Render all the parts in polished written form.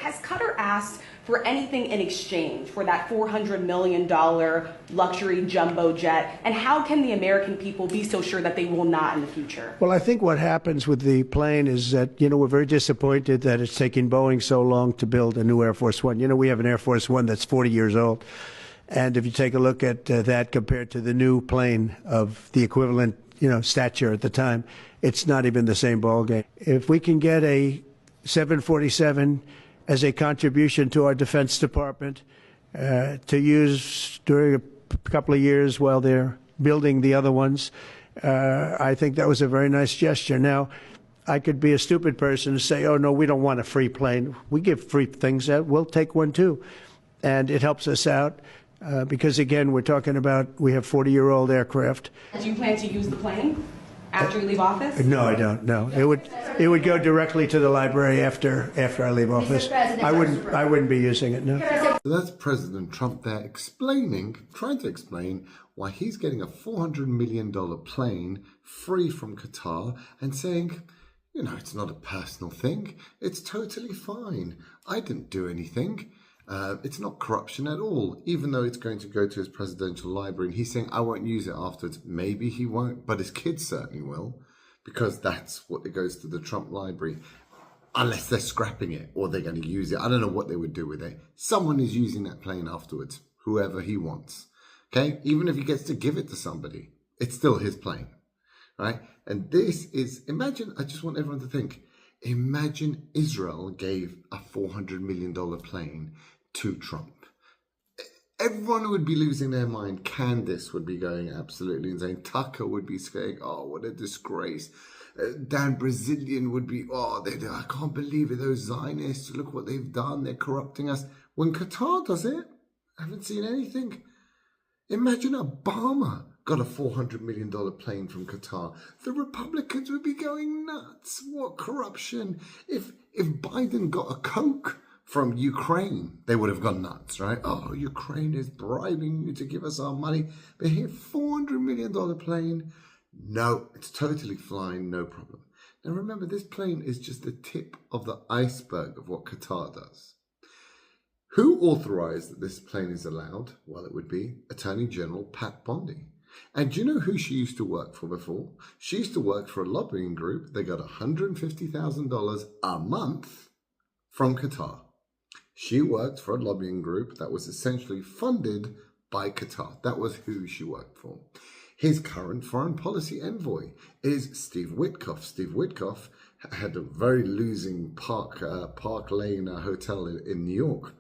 Has Qatar asked for anything in exchange for that $400 million luxury jumbo jet? And how can the American people be so sure that they will not in the future? Well, I think what happens with the plane is that, we're very disappointed that it's taking Boeing so long to build a new Air Force One. We have an Air Force One that's 40 years old. And if you take a look at that compared to the new plane of the equivalent, stature at the time, it's not even the same ballgame. If we can get a 747 as a contribution to our Defense Department to use during a couple of years while they're building the other ones, I think that was a very nice gesture. Now, I could be a stupid person and say, oh, no, we don't want a free plane. We give free things out. We'll take one, too. And it helps us out because, again, we're talking about we have 40-year-old aircraft. Do you plan to use the plane after you leave office? No, I don't. No, it would go directly to the library after I leave office. I wouldn't be using it. No. So that's President Trump there trying to explain why he's getting a $400 million plane free from Qatar and saying, it's not a personal thing. It's totally fine. I didn't do anything. It's not corruption at all, even though it's going to go to his presidential library. And he's saying, I won't use it afterwards. Maybe he won't, but his kids certainly will, because that's what it goes to the Trump library. Unless they're scrapping it or they're going to use it. I don't know what they would do with it. Someone is using that plane afterwards, whoever he wants. Okay? Even if he gets to give it to somebody, it's still his plane. Right? And this is, imagine, I just want everyone to think, imagine Israel gave a $400 million plane to Trump. Everyone would be losing their mind. Candace would be going absolutely insane. Tucker would be saying, oh, what a disgrace. Dan Brazilian would be, I can't believe it. Those Zionists, look what they've done. They're corrupting us. When Qatar does it, I haven't seen anything. Imagine Obama got a $400 million plane from Qatar. The Republicans would be going nuts. What corruption. If Biden got a Coke from Ukraine, they would have gone nuts, right? Oh, Ukraine is bribing you to give us our money. But here, $400 million plane. No, it's totally flying, no problem. Now remember, this plane is just the tip of the iceberg of what Qatar does. Who authorized that this plane is allowed? Well, it would be Attorney General Pat Bondi. And do you know who she used to work for before? She used to work for a lobbying group. They got $150,000 a month from Qatar. She worked for a lobbying group that was essentially funded by Qatar. That was who she worked for. His current foreign policy envoy is Steve Witkoff. Steve Witkoff had a very losing Park Lane hotel in New York,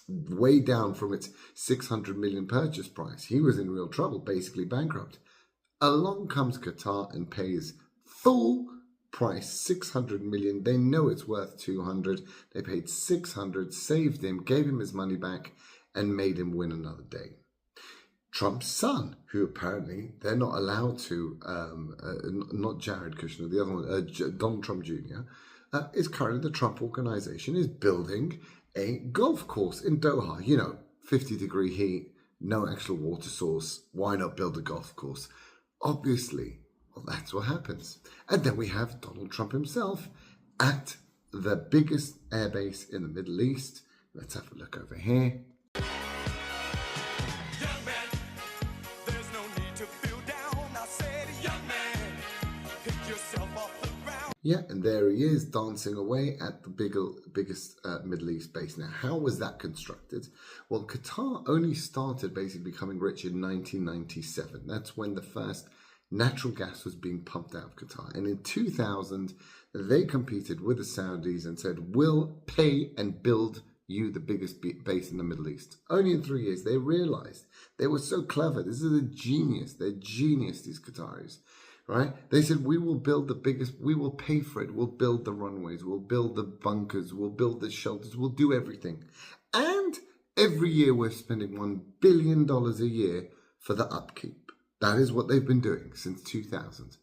way down from its $600 million purchase price. He was in real trouble, basically bankrupt. Along comes Qatar and pays full price, $600 million. They know it's worth $200. They paid $600, saved him, gave him his money back, and made him win another day. Trump's son, who apparently they're not allowed to, not Jared Kushner, the other one, Donald Trump Jr., is currently the Trump organization is building a golf course in Doha. 50-degree heat, no actual water source. Why not build a golf course? Obviously, well, that's what happens. And then we have Donald Trump himself at the biggest airbase in the Middle East. Let's have a look over here. Yeah, and there he is dancing away at the biggest Middle East base. Now, how was that constructed? Well, Qatar only started basically becoming rich in 1997. That's when the first natural gas was being pumped out of Qatar. And in 2000, they competed with the Saudis and said, we'll pay and build you the biggest base in the Middle East. Only in 3 years, they realized they were so clever. This is a genius. They're genius, these Qataris. Right? They said, we will build the biggest, we will pay for it. We'll build the runways. We'll build the bunkers. We'll build the shelters. We'll do everything. And every year we're spending $1 billion a year for the upkeep. That is what they've been doing since 2000.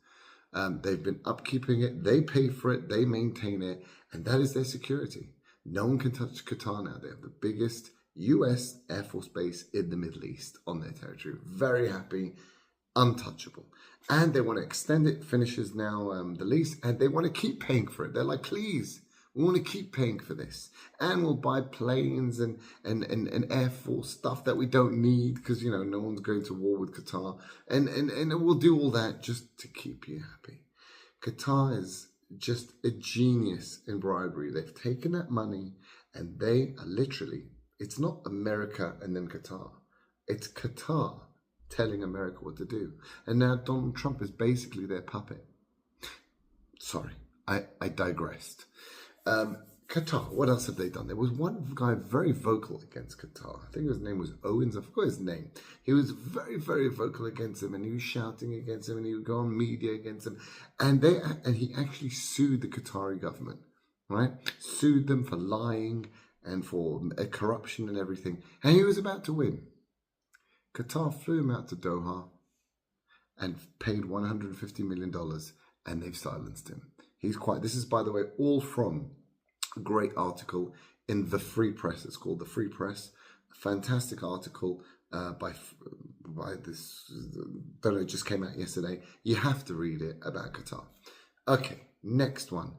They've been upkeeping it. They pay for it. They maintain it. And that is their security. No one can touch Qatar now. They have the biggest US Air Force base in the Middle East on their territory. Very happy. Untouchable. And they want to extend it, finishes now the lease, and they want to keep paying for it. They're like, please, We want to keep paying for this. And we'll buy planes and Air Force stuff that we don't need because, you know, no one's going to war with Qatar. And we'll do all that just to keep you happy. Qatar is just a genius in bribery. They've taken that money and they are literally, it's not America and then Qatar. It's Qatar telling America what to do. And now Donald Trump is basically their puppet. Sorry, I digressed. Qatar, what else have they done? There was one guy very vocal against Qatar. I think his name was Owens. I forgot his name. He was very, very vocal against him, and he was shouting against him, and he would go on media against him. And he actually sued the Qatari government, right? Sued them for lying and for corruption and everything. And he was about to win. Qatar flew him out to Doha and paid $150 million, and they've silenced him. This is, by the way, all from a great article in the Free Press. It's called The Free Press. A fantastic article by this, don't know, it just came out yesterday. You have to read it about Qatar. Okay, next one.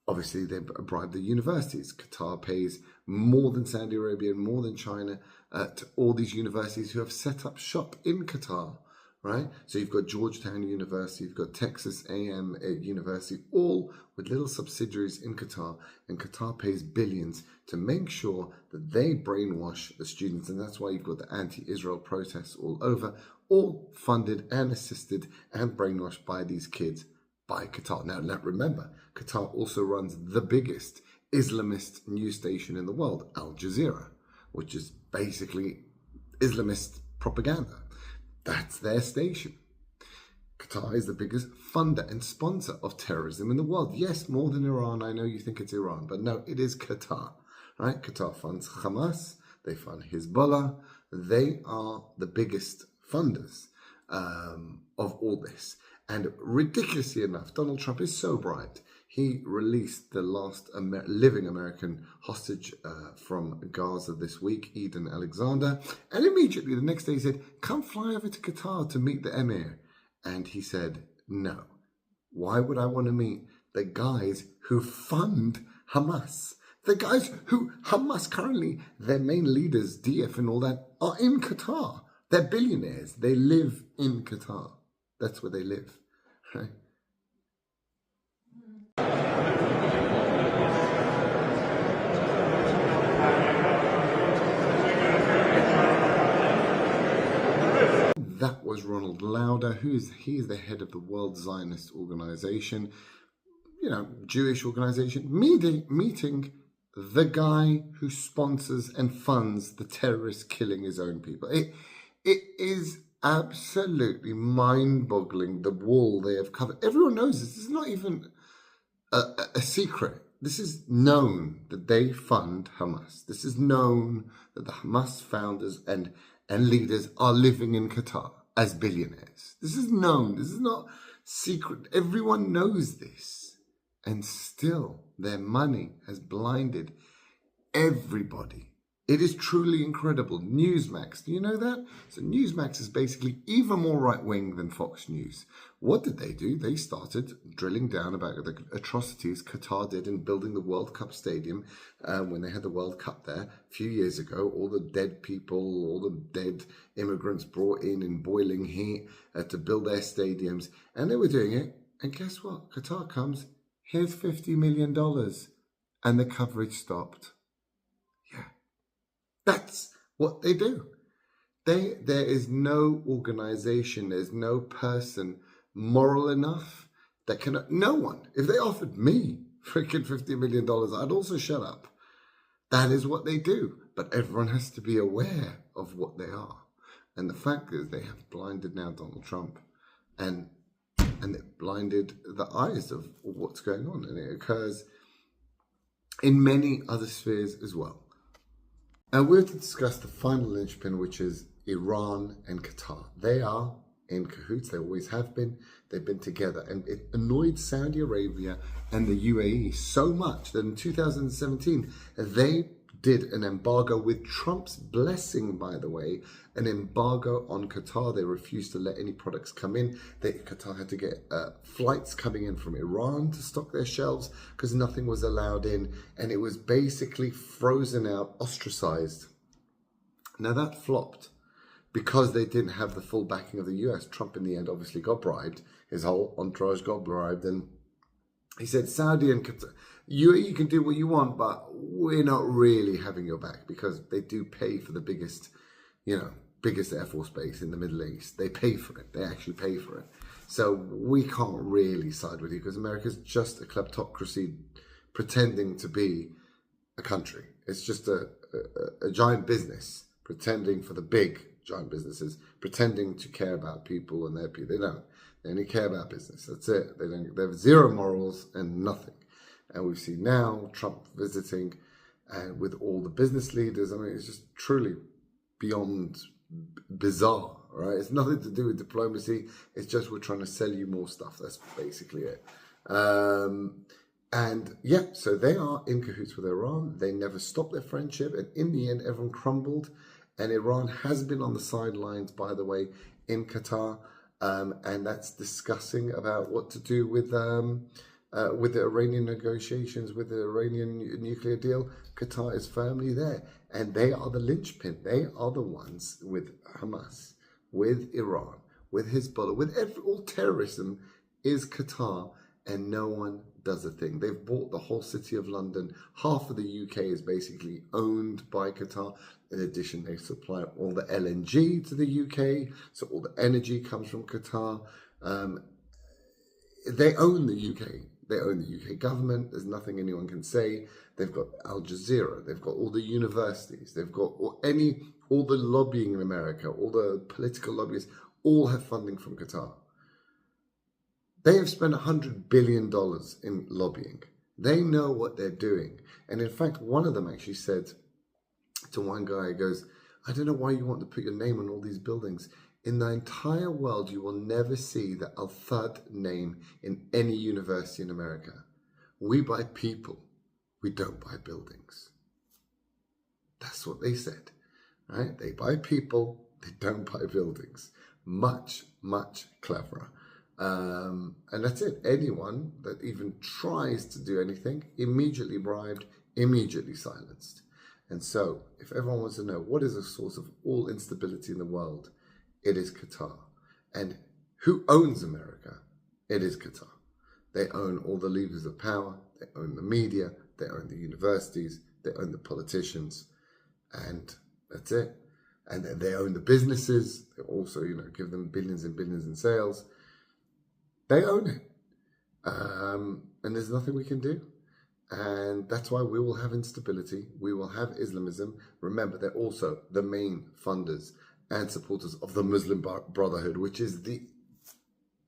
Obviously, they bribe the universities. Qatar pays more than Saudi Arabia and more than China to all these universities who have set up shop in Qatar, right? So you've got Georgetown University, you've got Texas A&M University, all with little subsidiaries in Qatar, and Qatar pays billions to make sure that they brainwash the students, and that's why you've got the anti-Israel protests all over, all funded and assisted and brainwashed by these kids by Qatar. Now remember, Qatar also runs the biggest Islamist news station in the world, Al Jazeera, which is basically Islamist propaganda. That's their station. Qatar is the biggest funder and sponsor of terrorism in the world. Yes, more than Iran. I know you think it's Iran, but no, it is Qatar, right? Qatar funds Hamas. They fund Hezbollah. They are the biggest funders of all this. And ridiculously enough, Donald Trump is so bribed. He released the last living American hostage from Gaza this week, Eden Alexander. And immediately the next day he said, come fly over to Qatar to meet the emir. And he said, no. Why would I want to meet the guys who fund Hamas? The guys who Hamas currently, their main leaders, Diaf and all that, are in Qatar. They're billionaires. They live in Qatar. That's where they live, right? That was Ronald Lauder, he is the head of the World Zionist Organization, you know, Jewish organization, meeting the guy who sponsors and funds the terrorists killing his own people. It is absolutely mind-boggling, the wall they have covered. Everyone knows this. This is not even a secret. This is known that they fund Hamas. This is known that the Hamas founders and leaders are living in Qatar as billionaires. This is known. This is not secret. Everyone knows this. And still, their money has blinded everybody. It is truly incredible. Newsmax, do you know that? So Newsmax is basically even more right-wing than Fox News. What did they do? They started drilling down about the atrocities Qatar did in building the World Cup stadium when they had the World Cup there a few years ago. All the dead people, all the dead immigrants brought in boiling heat to build their stadiums. And they were doing it. And guess what? Qatar comes, here's $50 million. And the coverage stopped. That's what they do. There is no organization, there's no person moral enough that can, no one. If they offered me freaking $50 million, I'd also shut up. That is what they do. But everyone has to be aware of what they are. And the fact is they have blinded now Donald Trump and it blinded the eyes of what's going on. And it occurs in many other spheres as well. And we're to discuss the final linchpin, which is Iran and Qatar. They are in cahoots. They always have been. They've been together. And it annoyed Saudi Arabia and the UAE so much that in 2017, they did an embargo with Trump's blessing, by the way, an embargo on Qatar. They refused to let any products come in. Qatar had to get flights coming in from Iran to stock their shelves because nothing was allowed in. And it was basically frozen out, ostracized. Now that flopped because they didn't have the full backing of the US. Trump in the end obviously got bribed. His whole entourage got bribed. And he said, Saudi and Qatar, you can do what you want, but we're not really having your back because they do pay for the biggest Air Force base in the Middle East. They pay for it. They actually pay for it. So we can't really side with you because America's just a kleptocracy pretending to be a country. It's just a giant business pretending for the big giant businesses, pretending to care about people and their people. They don't. They only care about business. That's it. They have zero morals and nothing. And we've seen now Trump visiting and with all the business leaders. I mean, it's just truly beyond bizarre, right? It's nothing to do with diplomacy. It's just we're trying to sell you more stuff. That's basically it. And yeah, so they are in cahoots with Iran. They never stopped their friendship. And in the end, everyone crumbled. And Iran has been on the sidelines, by the way, in Qatar. And that's discussing about what to do with the Iranian negotiations, with the Iranian nuclear deal. Qatar is firmly there. And they are the linchpin. They are the ones with Hamas, with Iran, with Hezbollah, with all terrorism is Qatar, and no one does a thing. They've bought the whole city of London. Half of the UK is basically owned by Qatar. In addition, they supply all the LNG to the UK, so all the energy comes from Qatar. They own the UK. They own the UK government. There's nothing anyone can say. They've got Al Jazeera. They've got all the universities. They've got all the lobbying in America. All the political lobbyists all have funding from Qatar. They have spent $100 billion in lobbying. They know what they're doing. And in fact, one of them actually said to one guy, he goes, I don't know why you want to put your name on all these buildings. In the entire world, you will never see the Al-Thad name in any university in America. We buy people. We don't buy buildings. That's what they said, right? They buy people. They don't buy buildings. Much, much cleverer. And that's it. Anyone that even tries to do anything, immediately bribed, immediately silenced. And so, if everyone wants to know what is the source of all instability in the world, it is Qatar. And who owns America? It is Qatar. They own all the levers of power. They own the media. They own the universities. They own the politicians. And that's it. And they own the businesses. They also, give them billions and billions in sales. They own it. And there's nothing we can do. And that's why we will have instability. We will have Islamism. Remember, they're also the main funders and supporters of the Muslim Brotherhood, which is the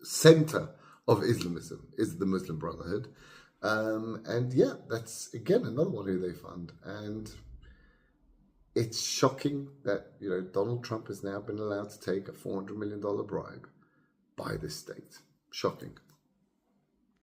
center of Islamism, is the Muslim Brotherhood. And yeah, that's, again, another one who they fund. And it's shocking that, Donald Trump has now been allowed to take a $400 million bribe by this state. Shocking.